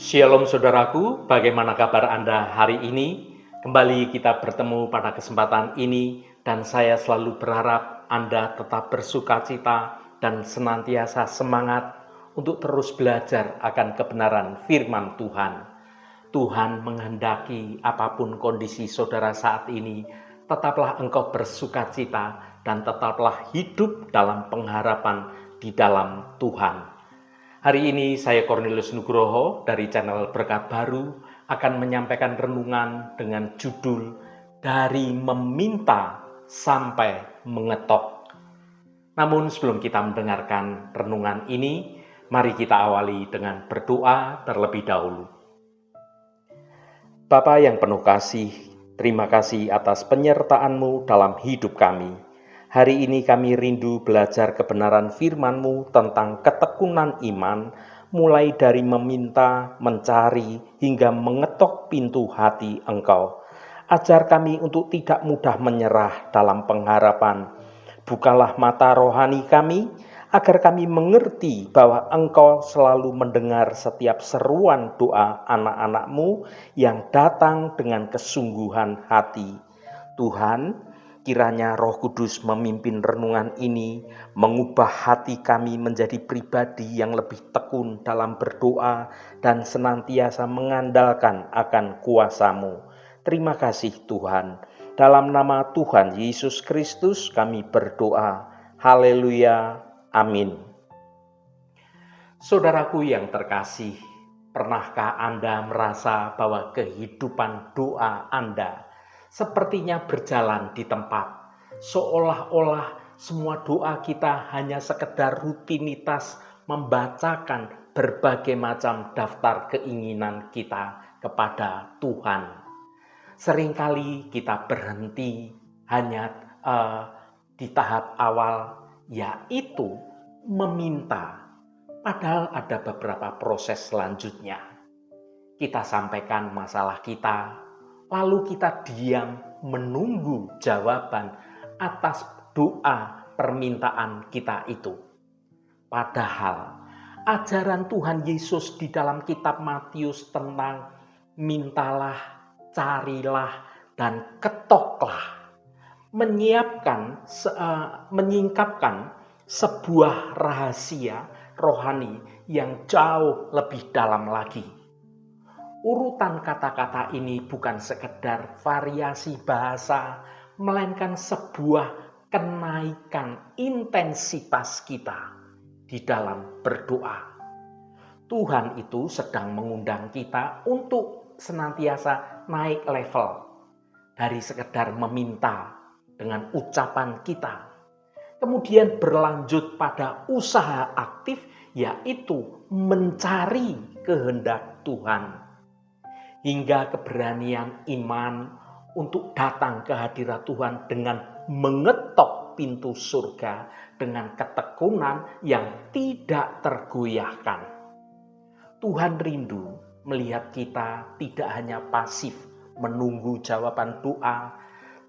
Shalom saudaraku, bagaimana kabar Anda hari ini? Kembali kita bertemu pada kesempatan ini dan saya selalu berharap Anda tetap bersukacita dan senantiasa semangat untuk terus belajar akan kebenaran firman Tuhan. Tuhan menghendaki apapun kondisi saudara saat ini, tetaplah engkau bersukacita dan tetaplah hidup dalam pengharapan di dalam Tuhan. Hari ini saya Cornelius Nugroho dari channel Berkat Baru akan menyampaikan renungan dengan judul Dari Meminta Sampai Mengetok. Namun sebelum kita mendengarkan renungan ini, mari kita awali dengan berdoa terlebih dahulu. Bapa yang penuh kasih, terima kasih atas penyertaan-Mu dalam hidup kami. Hari ini kami rindu belajar kebenaran firman-Mu tentang ketekunan iman, mulai dari meminta, mencari, hingga mengetok pintu hati Engkau. Ajar kami untuk tidak mudah menyerah dalam pengharapan. Bukalah mata rohani kami, agar kami mengerti bahwa Engkau selalu mendengar setiap seruan doa anak-anak-Mu yang datang dengan kesungguhan hati. Tuhan, kiranya Roh Kudus memimpin renungan ini, mengubah hati kami menjadi pribadi yang lebih tekun dalam berdoa dan senantiasa mengandalkan akan kuasa-Mu. Terima kasih Tuhan. Dalam nama Tuhan Yesus Kristus kami berdoa. Haleluya. Amin. Saudaraku yang terkasih, pernahkah Anda merasa bahwa kehidupan doa Anda sepertinya berjalan di tempat, seolah-olah semua doa kita hanya sekedar rutinitas membacakan berbagai macam daftar keinginan kita kepada Tuhan. Seringkali kita berhenti hanya di tahap awal, yaitu meminta. Padahal ada beberapa proses selanjutnya. Kita sampaikan masalah kita, lalu kita diam menunggu jawaban atas doa permintaan kita itu. Padahal ajaran Tuhan Yesus di dalam kitab Matius tentang mintalah, carilah, dan ketoklah menyingkapkan sebuah rahasia rohani yang jauh lebih dalam lagi. Urutan kata-kata ini bukan sekedar variasi bahasa, melainkan sebuah kenaikan intensitas kita di dalam berdoa. Tuhan itu sedang mengundang kita untuk senantiasa naik level dari sekedar meminta dengan ucapan kita. Kemudian berlanjut pada usaha aktif, yaitu mencari kehendak Tuhan. Hingga keberanian iman untuk datang ke hadirat Tuhan dengan mengetok pintu surga dengan ketekunan yang tidak tergoyahkan. Tuhan rindu melihat kita tidak hanya pasif menunggu jawaban doa,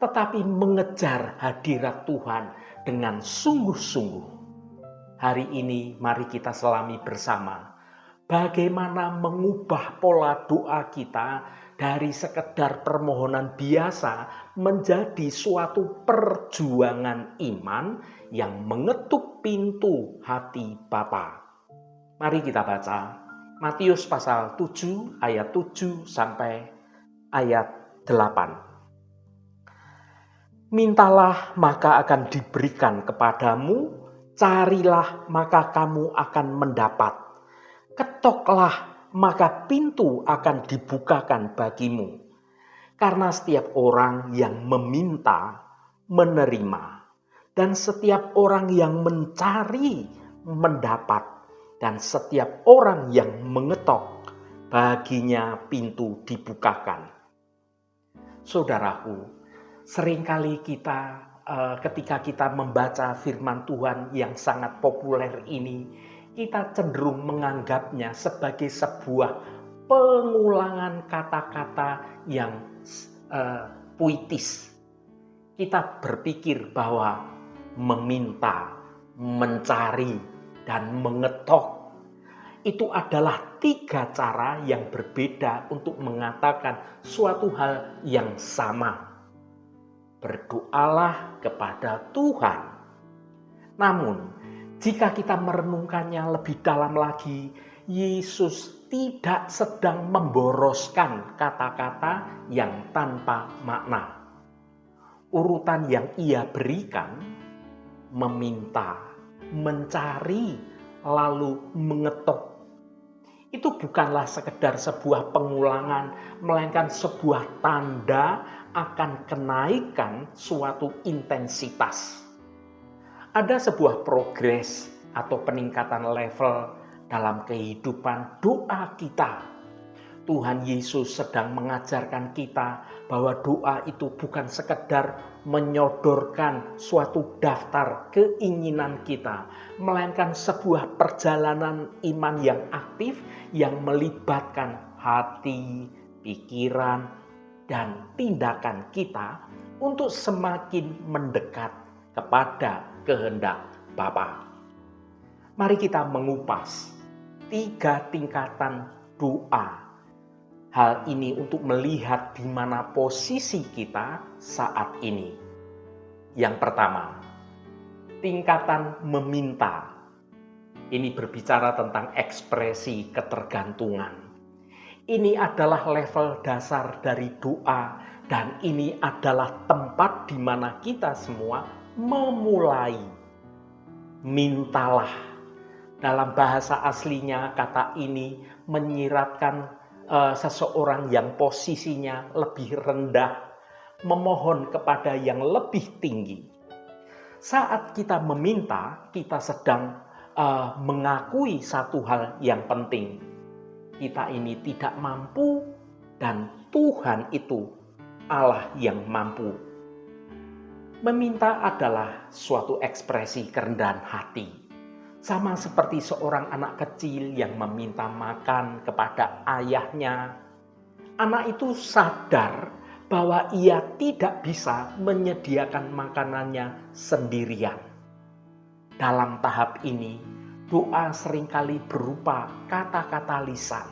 tetapi mengejar hadirat Tuhan dengan sungguh-sungguh. Hari ini mari kita selami bersama bagaimana mengubah pola doa kita dari sekedar permohonan biasa menjadi suatu perjuangan iman yang mengetuk pintu hati Bapa. Mari kita baca Matius pasal 7 ayat 7 sampai ayat 8. Mintalah maka akan diberikan kepadamu, carilah maka kamu akan mendapat, ketoklah maka pintu akan dibukakan bagimu. Karena setiap orang yang meminta, menerima, dan setiap orang yang mencari, mendapat, dan setiap orang yang mengetok, baginya pintu dibukakan. Saudaraku, seringkali kita ketika kita membaca firman Tuhan yang sangat populer ini, kita cenderung menganggapnya sebagai sebuah pengulangan kata-kata yang puitis. Kita berpikir bahwa meminta, mencari, dan mengetok itu adalah 3 cara yang berbeda untuk mengatakan suatu hal yang sama. Berdoalah kepada Tuhan. Namun, jika kita merenungkannya lebih dalam lagi, Yesus tidak sedang memboroskan kata-kata yang tanpa makna. Urutan yang ia berikan, meminta, mencari, lalu mengetuk. Itu bukanlah sekedar sebuah pengulangan, melainkan sebuah tanda akan kenaikan suatu intensitas. Ada sebuah progres atau peningkatan level dalam kehidupan doa kita. Tuhan Yesus sedang mengajarkan kita bahwa doa itu bukan sekedar menyodorkan suatu daftar keinginan kita, melainkan sebuah perjalanan iman yang aktif yang melibatkan hati, pikiran, dan tindakan kita untuk semakin mendekat kepada kehendak Bapa. Mari kita mengupas 3 tingkatan doa. Hal ini untuk melihat di mana posisi kita saat ini. Yang pertama, tingkatan meminta. Ini berbicara tentang ekspresi ketergantungan. Ini adalah level dasar dari doa dan ini adalah tempat di mana kita semua memulai. Mintalah. Dalam bahasa aslinya kata ini menyiratkan seseorang yang posisinya lebih rendah, memohon kepada yang lebih tinggi. Saat kita meminta, kita sedang mengakui satu hal yang penting. Kita ini tidak mampu dan Tuhan itu Allah yang mampu. Meminta adalah suatu ekspresi kerendahan hati. Sama seperti seorang anak kecil yang meminta makan kepada ayahnya. Anak itu sadar bahwa ia tidak bisa menyediakan makanannya sendirian. Dalam tahap ini, doa seringkali berupa kata-kata lisan.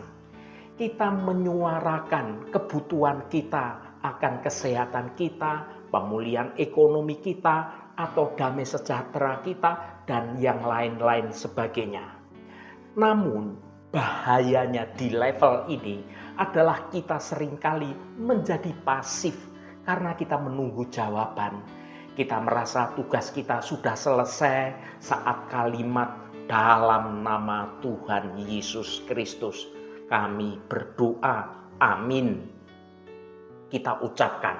Kita menyuarakan kebutuhan kita akan kesehatan kita, pemulihan ekonomi kita, atau damai sejahtera kita, dan yang lain-lain sebagainya. Namun, bahayanya di level ini adalah kita seringkali menjadi pasif karena kita menunggu jawaban. Kita merasa tugas kita sudah selesai saat kalimat dalam nama Tuhan Yesus Kristus kami berdoa, amin. Kita ucapkan.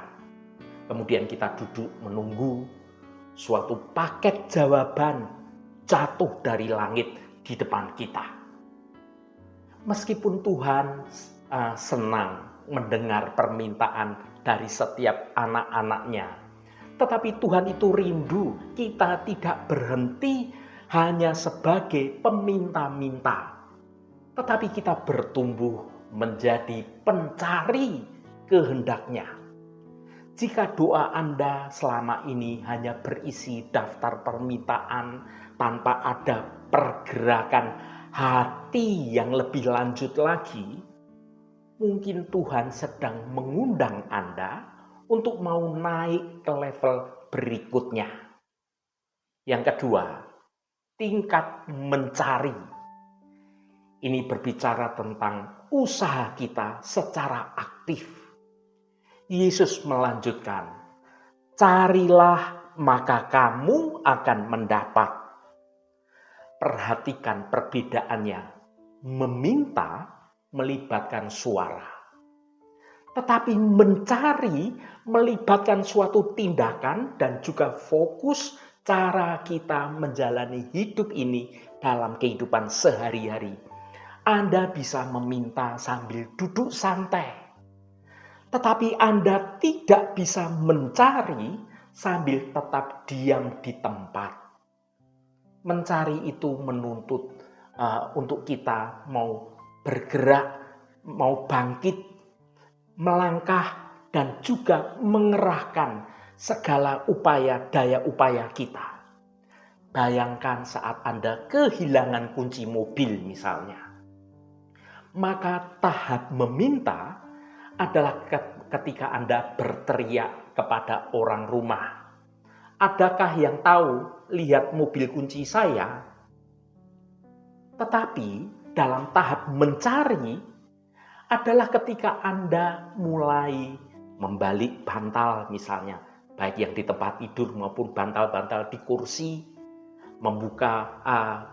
Kemudian kita duduk menunggu suatu paket jawaban jatuh dari langit di depan kita. Meskipun Tuhan senang mendengar permintaan dari setiap anak-anaknya, tetapi Tuhan itu rindu kita tidak berhenti hanya sebagai peminta-minta, tetapi kita bertumbuh menjadi pencari kehendak-Nya. Jika doa Anda selama ini hanya berisi daftar permintaan tanpa ada pergerakan hati yang lebih lanjut lagi, mungkin Tuhan sedang mengundang Anda untuk mau naik ke level berikutnya. Yang kedua, tingkat mencari. Ini berbicara tentang usaha kita secara aktif. Yesus melanjutkan, carilah maka kamu akan mendapat. Perhatikan perbedaannya. Meminta melibatkan suara. Tetapi mencari melibatkan suatu tindakan dan juga fokus cara kita menjalani hidup ini dalam kehidupan sehari-hari. Anda bisa meminta sambil duduk santai. Tetapi Anda tidak bisa mencari sambil tetap diam di tempat. Mencari itu menuntut untuk kita mau bergerak, mau bangkit, melangkah, dan juga mengerahkan segala upaya daya upaya kita. Bayangkan saat Anda kehilangan kunci mobil misalnya. Maka tahap meminta adalah ketika Anda berteriak kepada orang rumah, "Adakah yang tahu lihat mobil kunci saya?" Tetapi dalam tahap mencari adalah ketika Anda mulai membalik bantal misalnya, baik yang di tempat tidur maupun bantal-bantal di kursi, membuka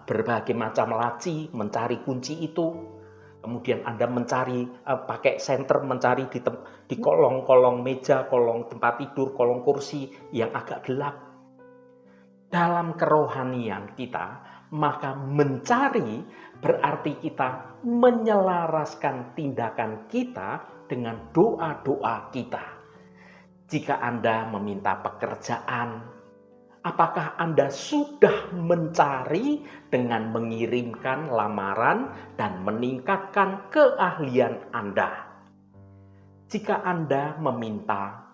berbagai macam laci, mencari kunci itu. Kemudian Anda mencari pakai senter, mencari di kolong-kolong meja, kolong tempat tidur, kolong kursi yang agak gelap. Dalam kerohanian kita, maka mencari berarti kita menyelaraskan tindakan kita dengan doa-doa kita. Jika Anda meminta pekerjaan, apakah Anda sudah mencari dengan mengirimkan lamaran dan meningkatkan keahlian Anda? Jika Anda meminta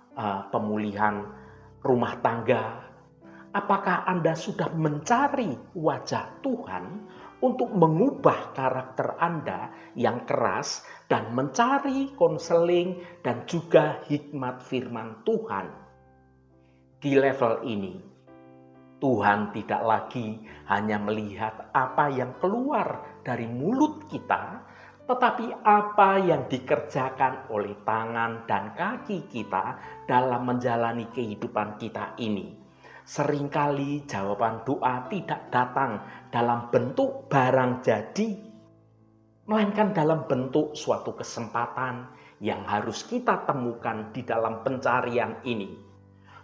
pemulihan rumah tangga, apakah Anda sudah mencari wajah Tuhan untuk mengubah karakter Anda yang keras dan mencari konseling dan juga hikmat firman Tuhan? Di level ini, Tuhan tidak lagi hanya melihat apa yang keluar dari mulut kita, tetapi apa yang dikerjakan oleh tangan dan kaki kita dalam menjalani kehidupan kita ini. Seringkali jawaban doa tidak datang dalam bentuk barang jadi, melainkan dalam bentuk suatu kesempatan yang harus kita temukan di dalam pencarian ini.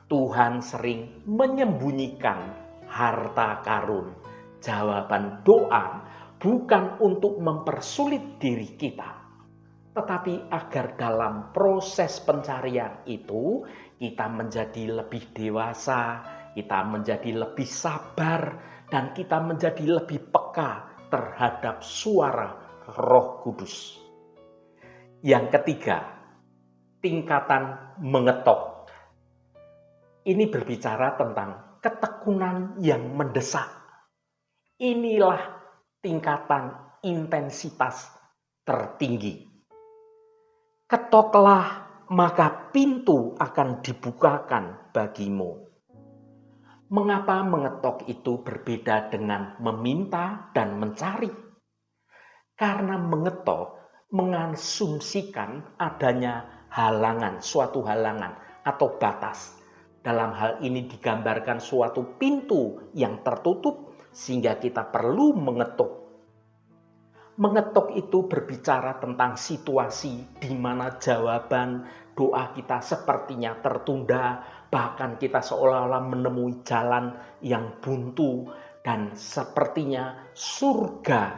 Tuhan sering menyembunyikan harta karun. Jawaban doa bukan untuk mempersulit diri kita, tetapi agar dalam proses pencarian itu kita menjadi lebih dewasa, kita menjadi lebih sabar, dan kita menjadi lebih peka terhadap suara Roh Kudus. Yang ketiga, tingkatan mengetok. Ini berbicara tentang ketekunan yang mendesak. Inilah tingkatan intensitas tertinggi. Ketoklah, maka pintu akan dibukakan bagimu. Mengapa mengetok itu berbeda dengan meminta dan mencari? Karena mengetok mengasumsikan adanya halangan, suatu halangan atau batas. Dalam hal ini digambarkan suatu pintu yang tertutup sehingga kita perlu mengetuk. Mengetuk itu berbicara tentang situasi di mana jawaban doa kita sepertinya tertunda, bahkan kita seolah-olah menemui jalan yang buntu dan sepertinya surga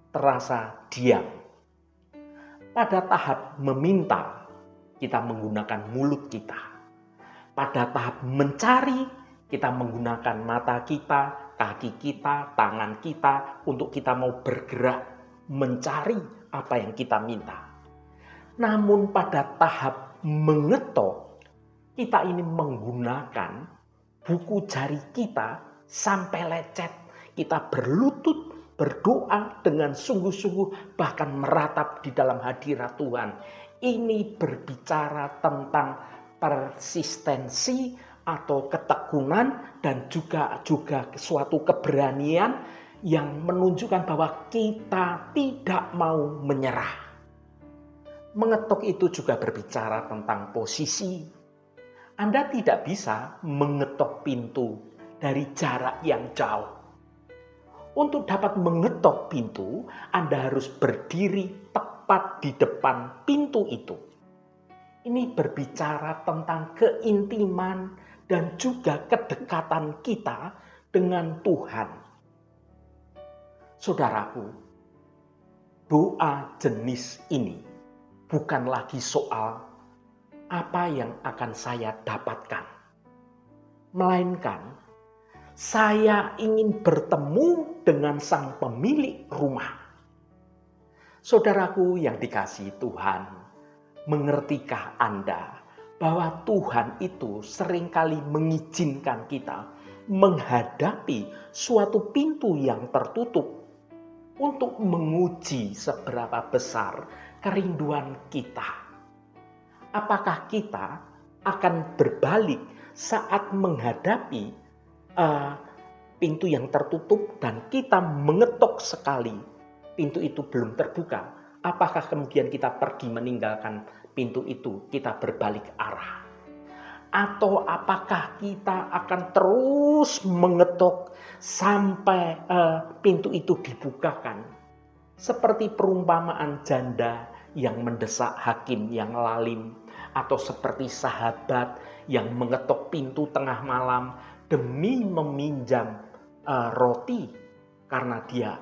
terasa diam. Pada tahap meminta, kita menggunakan mulut kita. Pada tahap mencari, kita menggunakan mata kita, kaki kita, tangan kita untuk kita mau bergerak mencari apa yang kita minta. Namun pada tahap mengetok, kita ini menggunakan buku jari kita sampai lecet. Kita berlutut, berdoa dengan sungguh-sungguh, bahkan meratap di dalam hadirat Tuhan. Ini berbicara tentang persistensi atau ketekunan dan juga suatu keberanian yang menunjukkan bahwa kita tidak mau menyerah. Mengetuk itu juga berbicara tentang posisi. Anda tidak bisa mengetok pintu dari jarak yang jauh. Untuk dapat mengetok pintu, Anda harus berdiri tepat di depan pintu itu. Ini berbicara tentang keintiman dan juga kedekatan kita dengan Tuhan. Saudaraku, doa jenis ini bukan lagi soal apa yang akan saya dapatkan, melainkan saya ingin bertemu dengan sang pemilik rumah. Saudaraku yang dikasihi Tuhan, mengertikah Anda bahwa Tuhan itu seringkali mengizinkan kita menghadapi suatu pintu yang tertutup? untuk menguji seberapa besar kerinduan kita. Apakah kita akan berbalik saat menghadapi pintu yang tertutup dan kita mengetuk sekali, pintu itu belum terbuka? Apakah kemudian kita pergi meninggalkan pintu itu, kita berbalik arah? Atau apakah kita akan terus mengetuk sampai pintu itu dibukakan? Seperti perumpamaan janda yang mendesak hakim yang lalim, atau seperti sahabat yang mengetuk pintu tengah malam demi meminjam roti karena dia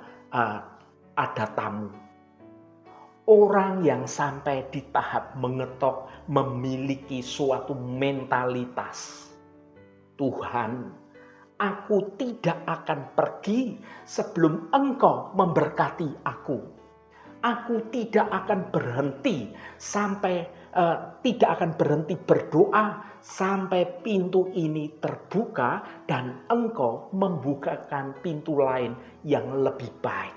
ada tamu. Orang yang sampai di tahap mengetok memiliki suatu mentalitas. Tuhan, aku tidak akan pergi sebelum Engkau memberkati aku. Aku tidak akan berhenti tidak akan berhenti berdoa sampai pintu ini terbuka dan Engkau membukakan pintu lain yang lebih baik.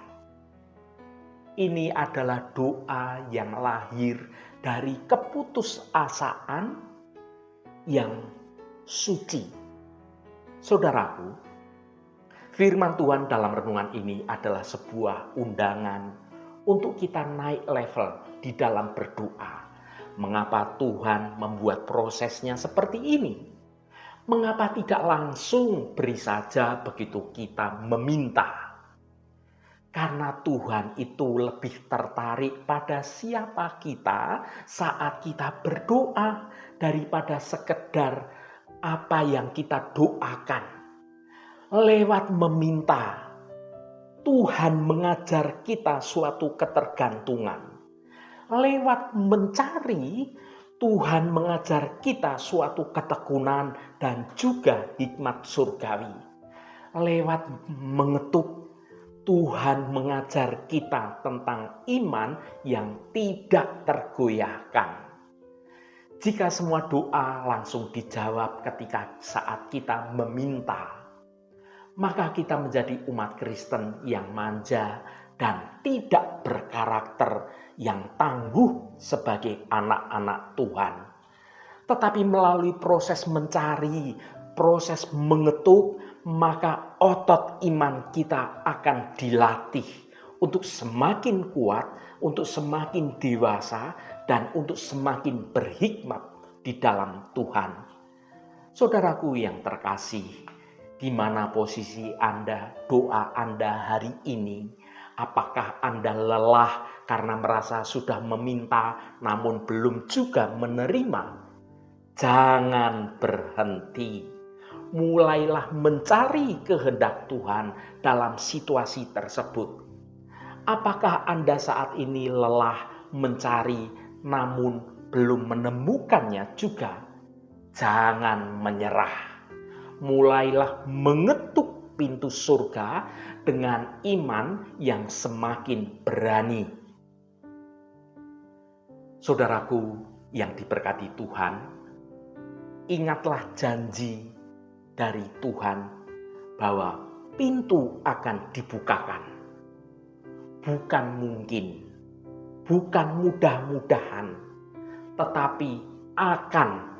Ini adalah doa yang lahir dari keputusasaan yang suci. Saudaraku, firman Tuhan dalam renungan ini adalah sebuah undangan untuk kita naik level di dalam berdoa. Mengapa Tuhan membuat prosesnya seperti ini? Mengapa tidak langsung beri saja begitu kita meminta? Karena Tuhan itu lebih tertarik pada siapa kita saat kita berdoa daripada sekedar apa yang kita doakan. Lewat meminta, Tuhan mengajar kita suatu ketergantungan. Lewat mencari, Tuhan mengajar kita suatu ketekunan dan juga hikmat surgawi. Lewat mengetuk, Tuhan mengajar kita tentang iman yang tidak tergoyahkan. Jika semua doa langsung dijawab ketika saat kita meminta, maka kita menjadi umat Kristen yang manja dan tidak berkarakter, yang tangguh sebagai anak-anak Tuhan. Tetapi melalui proses mencari, proses mengetuk, maka otot iman kita akan dilatih untuk semakin kuat, untuk semakin dewasa, dan untuk semakin berhikmat di dalam Tuhan. Saudaraku yang terkasih, di mana posisi Anda, doa Anda hari ini? Apakah Anda lelah karena merasa sudah meminta namun belum juga menerima? Jangan berhenti. Mulailah mencari kehendak Tuhan dalam situasi tersebut. Apakah Anda saat ini lelah mencari namun belum menemukannya juga? Jangan menyerah. Mulailah mengetuk pintu surga dengan iman yang semakin berani. Saudaraku yang diberkati Tuhan, ingatlah janji dari Tuhan bahwa pintu akan dibukakan. Bukan mungkin, bukan mudah-mudahan, tetapi akan.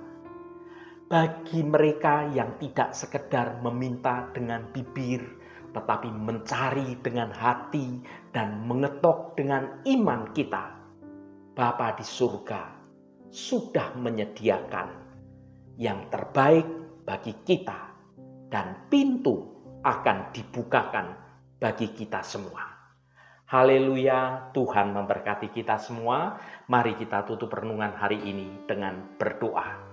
Bagi mereka yang tidak sekedar meminta dengan bibir, tetapi mencari dengan hati dan mengetok dengan iman kita, Bapa di surga sudah menyediakan yang terbaik bagi kita, dan pintu akan dibukakan bagi kita semua. Haleluya, Tuhan memberkati kita semua. Mari kita tutup renungan hari ini dengan berdoa.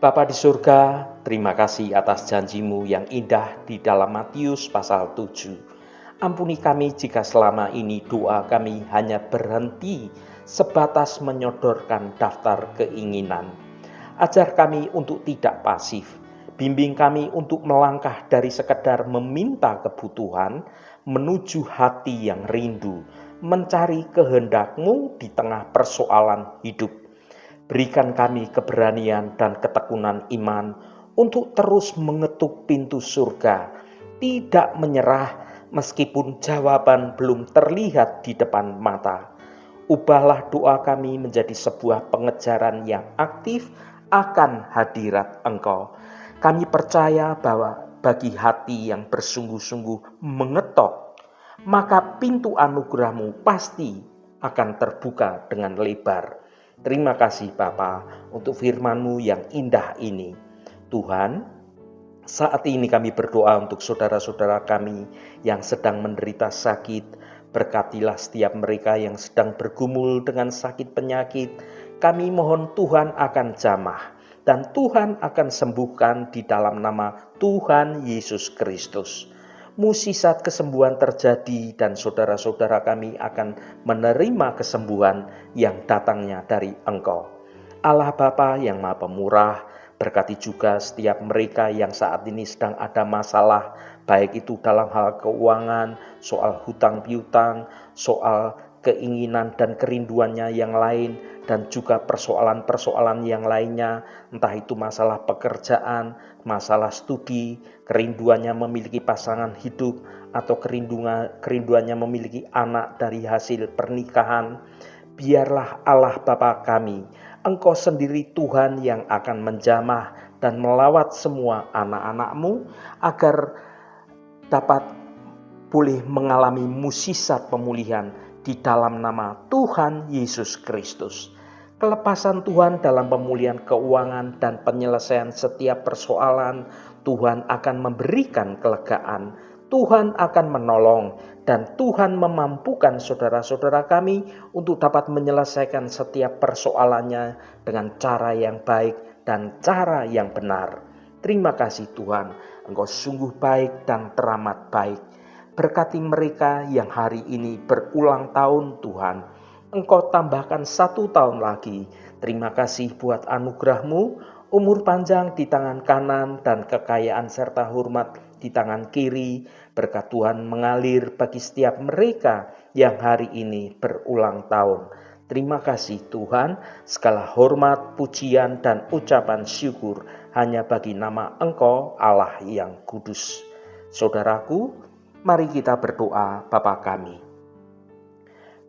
Bapa di surga, terima kasih atas janji-Mu yang indah di dalam Matius pasal 7. Ampuni kami jika selama ini doa kami hanya berhenti sebatas menyodorkan daftar keinginan. Ajar kami untuk tidak pasif. Bimbing kami untuk melangkah dari sekedar meminta kebutuhan menuju hati yang rindu, mencari kehendak-Mu di tengah persoalan hidup. Berikan kami keberanian dan ketekunan iman untuk terus mengetuk pintu surga, tidak menyerah meskipun jawaban belum terlihat di depan mata. Ubahlah doa kami menjadi sebuah pengejaran yang aktif akan hadirat Engkau. Kami percaya bahwa bagi hati yang bersungguh-sungguh mengetok, maka pintu anugerah-Mu pasti akan terbuka dengan lebar. Terima kasih Bapa untuk firman-Mu yang indah ini. Tuhan, saat ini kami berdoa untuk saudara-saudara kami yang sedang menderita sakit. Berkatilah setiap mereka yang sedang bergumul dengan sakit penyakit. Kami mohon Tuhan akan jamah dan Tuhan akan sembuhkan di dalam nama Tuhan Yesus Kristus. Mukjizat kesembuhan terjadi dan saudara-saudara kami akan menerima kesembuhan yang datangnya dari Engkau. Allah Bapa yang Maha Pemurah, berkati juga setiap mereka yang saat ini sedang ada masalah, baik itu dalam hal keuangan, soal hutang piutang, soal keinginan dan kerinduannya yang lain, dan juga persoalan-persoalan yang lainnya, entah itu masalah pekerjaan, masalah studi, kerinduannya memiliki pasangan hidup, atau kerinduannya memiliki anak dari hasil pernikahan. Biarlah Allah Bapa kami, Engkau sendiri Tuhan yang akan menjamah dan melawat semua anak-anak-Mu agar dapat boleh mengalami mukjizat pemulihan di dalam nama Tuhan Yesus Kristus. Kelepasan Tuhan dalam pemulihan keuangan dan penyelesaian setiap persoalan, Tuhan akan memberikan kelegaan, Tuhan akan menolong, dan Tuhan memampukan saudara-saudara kami untuk dapat menyelesaikan setiap persoalannya dengan cara yang baik dan cara yang benar. Terima kasih Tuhan, Engkau sungguh baik dan teramat baik. Berkati mereka yang hari ini berulang tahun Tuhan. Engkau tambahkan 1 tahun lagi. Terima kasih buat anugerah-Mu, umur panjang di tangan kanan dan kekayaan serta hormat di tangan kiri. Berkat Tuhan mengalir bagi setiap mereka yang hari ini berulang tahun. Terima kasih Tuhan, segala hormat, pujian, dan ucapan syukur hanya bagi nama Engkau Allah yang kudus. Saudaraku, mari kita berdoa. Bapa kami.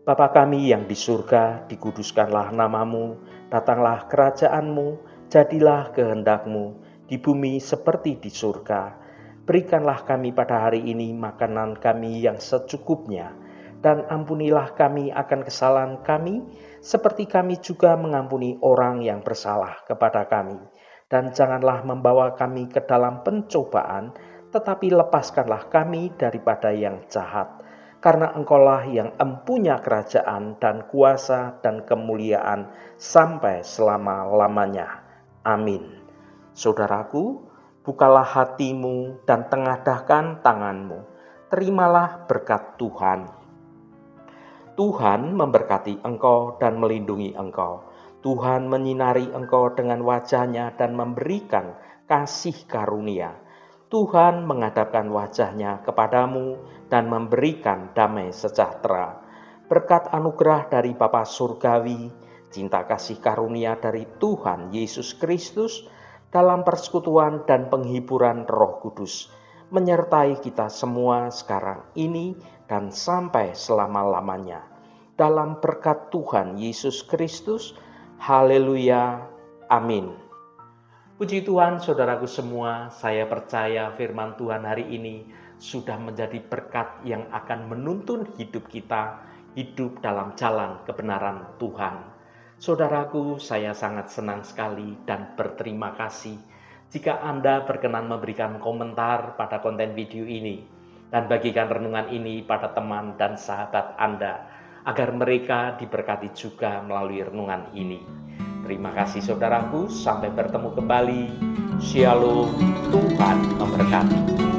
Bapa kami yang di surga, dikuduskanlah nama-Mu, datanglah kerajaan-Mu, jadilah kehendak-Mu di bumi seperti di surga. Berikanlah kami pada hari ini makanan kami yang secukupnya, dan ampunilah kami akan kesalahan kami, seperti kami juga mengampuni orang yang bersalah kepada kami. Dan janganlah membawa kami ke dalam pencobaan, tetapi lepaskanlah kami daripada yang jahat. Karena Engkaulah yang empunya kerajaan dan kuasa dan kemuliaan sampai selama-lamanya. Amin. Saudaraku, bukalah hatimu dan tengadahkan tanganmu. Terimalah berkat Tuhan. Tuhan memberkati engkau dan melindungi engkau. Tuhan menyinari engkau dengan wajah-Nya dan memberikan kasih karunia. Tuhan menghadapkan wajah-Nya kepadamu dan memberikan damai sejahtera. Berkat anugerah dari Bapa Surgawi, cinta kasih karunia dari Tuhan Yesus Kristus, dalam persekutuan dan penghiburan Roh Kudus, menyertai kita semua sekarang ini dan sampai selama-lamanya. Dalam berkat Tuhan Yesus Kristus, haleluya, amin. Puji Tuhan, saudaraku semua, saya percaya firman Tuhan hari ini sudah menjadi berkat yang akan menuntun hidup kita, hidup dalam jalan kebenaran Tuhan. Saudaraku, saya sangat senang sekali dan berterima kasih jika Anda berkenan memberikan komentar pada konten video ini dan bagikan renungan ini pada teman dan sahabat Anda, agar mereka diberkati juga melalui renungan ini. Terima kasih saudaraku, sampai bertemu kembali. Shalom, Tuhan memberkati.